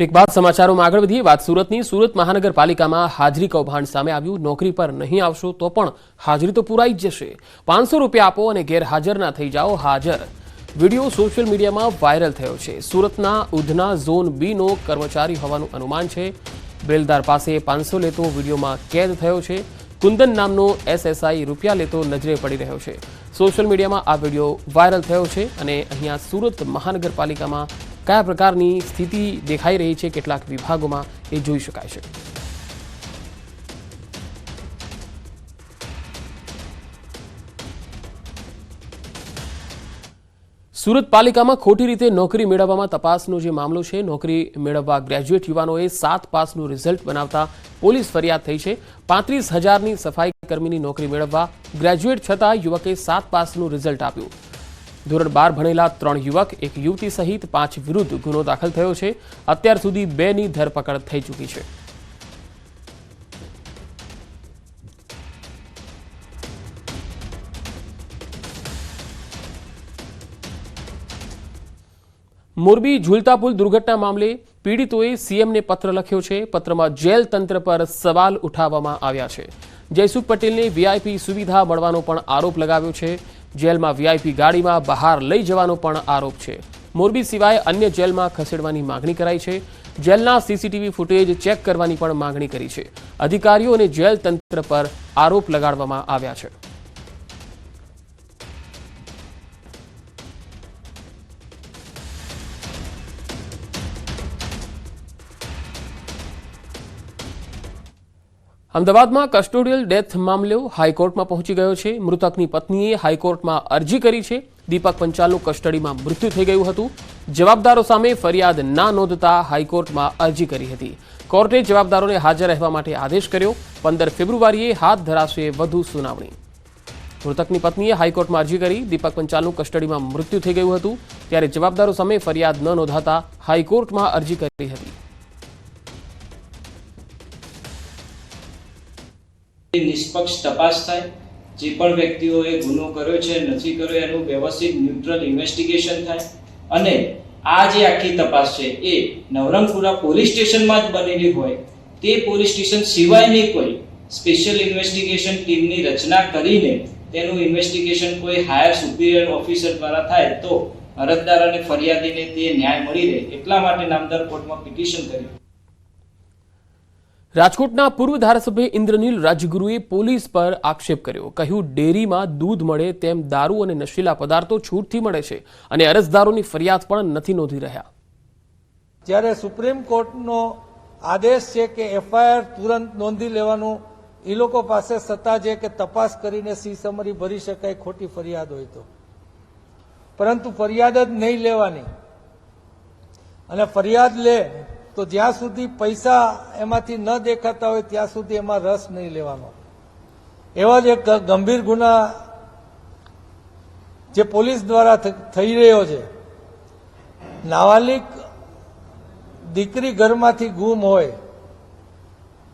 એક બાદ સમાચારોમાં આગળ વધીએ વાત સુરતની સુરત મહાનગરપાલિકામાં હાજરી કૌભાંડ સામે આવ્યું। નોકરી પર નહીં આવશો તો પણ હાજરી તો પુરાઈ જ જશે। 500 રૂપિયા આપો અને ગેરહાજર ના થઈ જાઓ હાજર। વિડીયો સોશિયલ મીડિયામાં વાયરલ થયો છે। સુરતના ઉધના ઝોન બી નો કર્મચારી હોવાનું અનુમાન છે। બેલદાર પાસે 500 લેતો વિડીયોમાં કેદ થયો છે। કુંદન નામનો એસએસઆઈ રૂપિયા લેતો નજરે પડી રહ્યો છે। સોશિયલ મીડિયામાં આ વિડીયો વાયરલ થયો છે અને અહીંયા સુરત મહાનગરપાલિકામાં કયા પ્રકારની સ્થિતિ દેખાઈ રહી છે કેટલાક વિભાગોમાં એ જોઈ શકાય છે। સુરત પાલિકામાં ખોટી રીતે નોકરી મેળવવામાં તપાસનો જે મામલો છે, નોકરી મેળવવા ગ્રેજ્યુએટ યુવાનોએ 7 પાસનું રિઝલ્ટ બનાવતા પોલીસ ફરિયાદ થઈ છે। 35,000ની સફાઈ કર્મીની નોકરી મેળવવા ગ્રેજ્યુએટ છતાં યુવકે 7 પાસનું રિઝલ્ટ આપ્યું। ધોરણ 12 ભણેલા 3 યુવક, એક યુવતી સહિત 5 વિરુદ્ધ ગુનો દાખલ થયો છે। અત્યાર સુધી 2ની ધરપકડ થઈ ચૂકી છે। મોરબી ઝૂલતા પુલ દુર્ઘટના મામલે પીડિતોએ સીએમને પત્ર લખ્યો છે। પત્રમાં જેલ તંત્ર પર સવાલ ઉઠાવવામાં આવ્યા છે। જયસુખ પટેલને વીઆઈપી સુવિધા મળવાનો પણ આરોપ લગાવ્યો છે। જેલમાં વીઆઈપી ગાડીમાં બહાર લઈ જવાનો પણ આરોપ છે। મોરબી સિવાય અન્ય જેલમાં ખસેડવાની માંગણી કરાઈ છે। જેલના સીસીટીવી ફૂટેજ ચેક કરવાની પણ માંગણી કરી છે। અધિકારીઓ અને જેલ તંત્ર પર આરોપ લગાડવામાં આવ્યા છે। અમદાવાદમાં કસ્ટોડિયલ ડેથ મામલો હાઈકોર્ટમાં પહોંચી ગયો છે। મૃતકની પત્નીએ હાઈકોર્ટમાં અરજી કરી છે। દીપક પંચાલનું કસ્ટડીમાં મૃત્યુ થઈ ગયું હતું। જવાબદારો સામે ફરિયાદ ના નોંધતા હાઈકોર્ટમાં અરજી કરી હતી। કોર્ટે જવાબદારોને હાજર રહેવા માટે આદેશ કર્યો। 15 ફેબ્રુઆરીએ હાથ ધરાશે વધુ સુનાવણી। મૃતકની પત્નીએ હાઈકોર્ટમાં અરજી કરી। દીપક પંચાલનું કસ્ટડીમાં મૃત્યુ થઈ ગયું હતું ત્યારે જવાબદારો સામે ફરિયાદ ન નોંધાતા હાઈકોર્ટમાં અરજી કરી હતી। નિષ્પક્ષ તપાસ થાય। જે પણ વ્યક્તિઓએ ગુનો કર્યો છે નથી કર્યો એનું વ્યવસ્થિત ન્યુટ્રલ ઇન્વેસ્ટિગેશન થાય અને આ જે આખી તપાસ છે એ નવરંગપુરા પોલીસ સ્ટેશનમાં જ બનેલી હોય તે પોલીસ સ્ટેશન સિવાયની કોઈ સ્પેશિયલ ઇન્વેસ્ટિગેશન ટીમની રચના કરીને તેનું ઇન્વેસ્ટિગેશન કોઈ હાયર સુપિરિયર ઓફિસર દ્વારા થાય તો અરજદાર અને ફરિયાદીને તે ન્યાય મળી રહે એટલા માટે નામદાર કોર્ટમાં પિટિશન કરી। રાજકોટના પૂર્વ ધારાસભ્ય ઇન્દ્રનીલ રાજગુરુએ પોલીસ પર આક્ષેપ કર્યો। કહ્યું, ડેરીમાં દૂધ મળે તેમ દારૂ અને નશીલા પદાર્થો છૂટથી મળે છે અને અરજદારોની ફરિયાદ પણ નથી નોંધી રહ્યા। જ્યારે સુપ્રીમ કોર્ટનો આદેશ છે કે એફઆઈઆર તુરંત નોંધી લેવાનું, એ લોકો પાસે સત્તા છે કે તપાસ કરીને સી સમરી ભરી શકાય ખોટી ફરિયાદ હોય તો, પરંતુ ફરિયાદ જ નહીં લેવાની અને ફરિયાદ લે તો જ્યાં સુધી પૈસા એમાંથી ન દેખાતા હોય ત્યાં સુધી એમાં રસ નહીં લેવાનો। એવા જ એક ગંભીર ગુના જે પોલીસ દ્વારા થઈ રહ્યો છે। નાબાલિગ દીકરી ઘરમાંથી ગુમ હોય,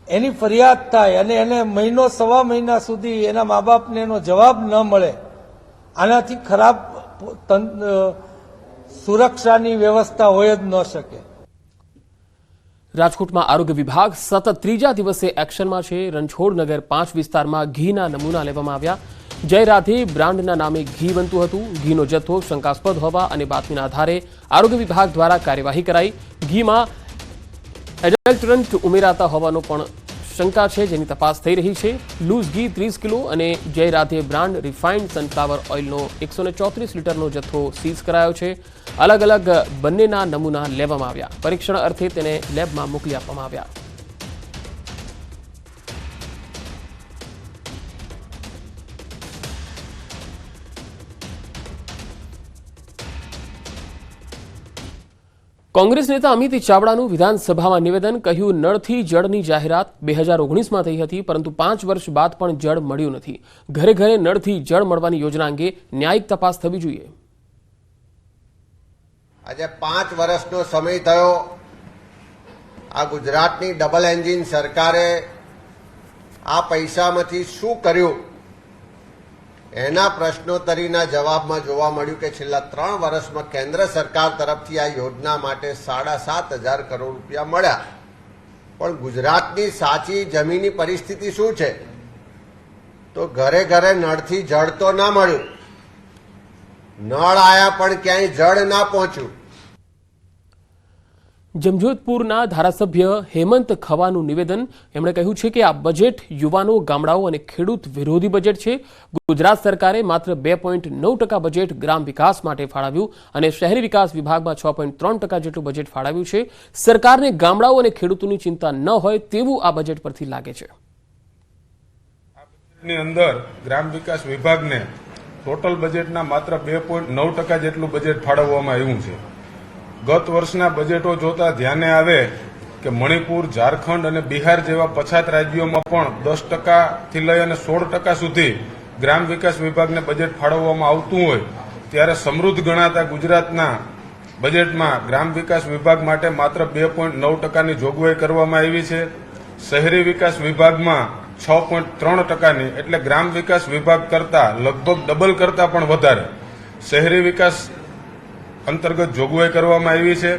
એની ફરિયાદ થાય અને એને મહિનો સવા મહિના સુધી એના મા બાપને એનો જવાબ ન મળે, આનાથી ખરાબ સુરક્ષાની વ્યવસ્થા હોય જ ન શકે। રાજકોટમાં આરોગ્ય વિભાગ સતત ત્રીજા દિવસે એક્શનમાં છે। રણછોડનગર 5 વિસ્તારમાં ઘીના નમૂના લેવામાં આવ્યા। જય રાધે બ્રાન્ડના નામે ઘી બનતું હતું। ઘીનો જથ્થો શંકાસ્પદ હોવા અને બાતમીના આધારે આરોગ્ય વિભાગ દ્વારા કાર્યવાહી કરાઈ। ઘીમાં એડલ્ટરન્ટ ઉમેરાતા હોવાનો પણ શંકા છે જેની તપાસ થઈ રહી છે। લૂઝ ઘી 30 કિલો અને જય રાધે બ્રાન્ડ રિફાઇન્ડ સનફ્લાવર ઓઇલનો 134 લીટરનો જથ્થો સીઝ કરાયો છે। અલગ અલગ બંનેના નમૂના લેવામાં આવ્યા। પરીક્ષણ અર્થે તેને લેબમાં મોકલી આપવામાં આવ્યા। કોંગ્રેસ નેતા અમિત ચાવડાનું વિધાનસભામાં નિવેદન। કહ્યું, નળથી જળની જાહેરાત 2019માં થઈ હતી પરંતુ 5 વર્ષ બાદ પણ જળ મળ્યું નથી। ઘરે ઘરે નળથી જળ મળવાની યોજના અંગે ન્યાયિક તપાસ થવી જોઈએ। આજે 5 વર્ષનો સમય થયો। આ ગુજરાતની ડબલ એન્જિન સરકારે આ પૈસામાંથી શું કર્યું એના પ્રશ્નોત્તરીના જવાબમાં જોવા મળ્યું કે છેલ્લા 3 વર્ષમાં કેન્દ્ર સરકાર તરફથી આ યોજના માટે 7,500 કરોડ રૂપિયા મળ્યા. પણ ગુજરાતની સાચી જમીની પરિસ્થિતિ શું છે? તો ઘરે ઘરે નળથી જળ તો ના મળ્યું, નળ આયા પણ ક્યાંય જળ ના પહોંચ્યું. જમજોધપુરના ધારાસભ્ય હેમંત ખવાનું નિવેદન. એમણે કહ્યું છે કે આ બજેટ યુવાનો, ગામડાઓ અને ખેડૂત વિરોધી બજેટ છે. ગુજરાત સરકારે માત્ર 2.9% બજેટ ગ્રામ વિકાસ માટે ફાળવ્યું અને શહેરી વિકાસ વિભાગમાં 6.3% જેટલું બજેટ ફાળવ્યું છે. સરકારને ગામડાઓ અને ખેડૂતોની ચિંતા ન હોય તેવું આ બજેટ પરથી લાગે છે. ની અંદર ગ્રામ વિકાસ વિભાગને ટોટલ બજેટના માત્ર 2.9% જેટલું બજેટ ફાળવવામાં આવ્યું છે. ગત વર્ષના બજેટો જોતા ધ્યાને આવે કે મણિપુર, ઝારખંડ અને બિહાર જેવા પછાત રાજ્યોમાં પણ 10% થી લઈ અને 16% સુધી ગ્રામ વિકાસ વિભાગને બજેટ ફાળવવામાં આવતું હોય, ત્યારે સમૃદ્ધ ગણાતા ગુજરાતના બજેટમાં ગ્રામ વિકાસ વિભાગ માટે માત્ર 2.9%ની જોગવાઈ કરવામાં આવી છે. શહેરી વિકાસ વિભાગમાં 6.3%ની, એટલે ગ્રામ વિકાસ વિભાગ કરતા લગભગ ડબલ કરતા પણ વધારે શહેરી વિકાસ અંતર્ગત જોગવાઈ કરવામાં આવી છે.